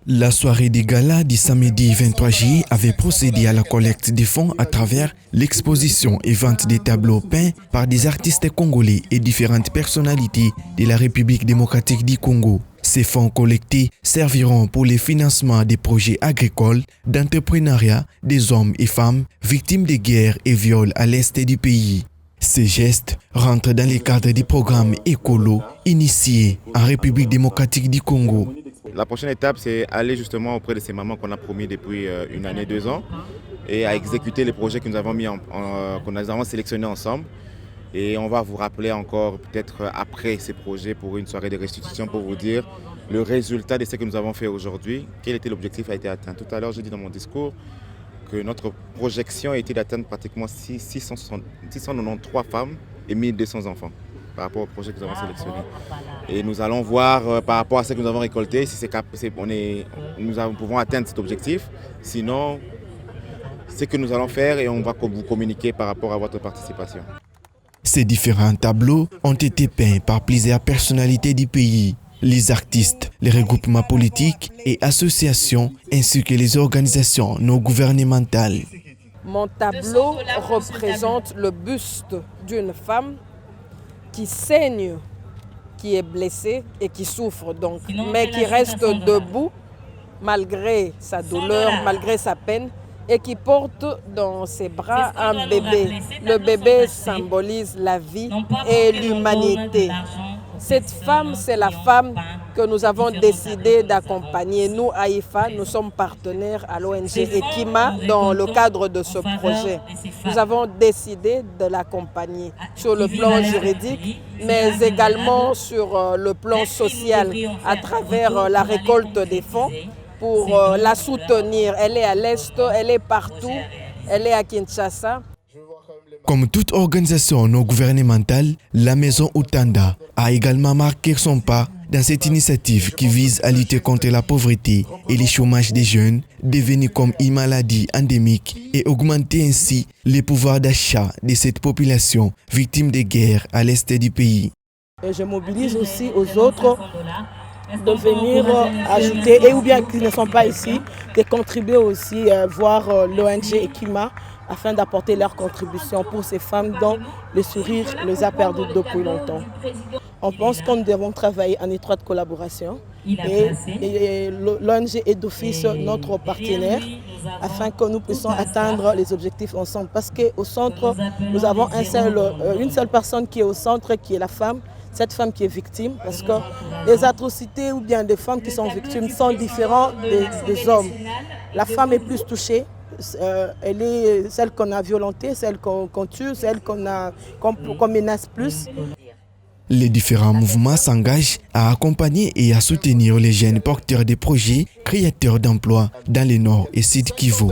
La soirée des galas du samedi 23 juillet avait procédé à la collecte des fonds à travers l'exposition et vente des tableaux peints par des artistes congolais et différentes personnalités de la République démocratique du Congo. Ces fonds collectés serviront pour le financement des projets agricoles, d'entrepreneuriat des hommes et femmes victimes de guerres et viols à l'est du pays. Ces gestes rentrent dans le cadre du programme écolo initié en République démocratique du Congo. La prochaine étape, c'est aller justement auprès de ces mamans qu'on a promis depuis une année, 2 ans, et à exécuter les projets que nous avons sélectionnés ensemble. Et on va vous rappeler encore peut-être après ces projets pour une soirée de restitution pour vous dire le résultat de ce que nous avons fait aujourd'hui. Quel était l'objectif a été atteint. Tout à l'heure, j'ai dit dans mon discours que notre projection a été d'atteindre pratiquement 693 femmes et 1200 enfants par rapport au projet que nous avons sélectionné. Et nous allons voir par rapport à ce que nous avons récolté si nous pouvons atteindre cet objectif. Sinon, ce que nous allons faire et on va vous communiquer par rapport à votre participation. Ces différents tableaux ont été peints par plusieurs personnalités du pays, les artistes, les regroupements politiques et associations, ainsi que les organisations non gouvernementales. Mon tableau représente le buste d'une femme qui saigne, qui est blessée et qui souffre donc, mais qui reste debout malgré sa douleur, malgré sa peine, et qui porte dans ses bras un bébé. Le bébé symbolise la vie et l'humanité. Cette femme, c'est la femme que nous avons décidé d'accompagner. Nous, AIFA, nous sommes partenaires à l'ONG Ekima dans le cadre de ce projet. Nous avons décidé de l'accompagner sur le plan juridique, mais également sur le plan social, à travers la récolte des fonds pour la soutenir. Elle est à l'Est, elle est partout, elle est à Kinshasa. Comme toute organisation non gouvernementale, la Maison Outanda a également marqué son pas dans cette initiative qui vise à lutter contre la pauvreté et le chômage des jeunes, devenus comme une maladie endémique, et augmenter ainsi le pouvoir d'achat de cette population victime de guerres à l'est du pays. Et je mobilise aussi aux autres de venir ajouter, et ou bien qui ne sont pas ici, de contribuer aussi, voir l'ONG Ekima, afin d'apporter leur contribution pour ces femmes dont le sourire les a perdus depuis longtemps. On pense que nous devons travailler en étroite collaboration et l'ONG est d'office notre partenaire afin que nous puissions atteindre les objectifs ensemble. Parce qu'au centre, nous avons une seule personne qui est au centre, qui est la femme, cette femme qui est victime, parce que les atrocités ou bien des femmes qui sont victimes sont différentes des hommes. La femme est plus touchée. Elle est celle qu'on a violentée, celle qu'on tue, celle qu'on menace plus. Les différents mouvements s'engagent à accompagner et à soutenir les jeunes porteurs de projets créateurs d'emplois dans le Nord et Sud Kivu.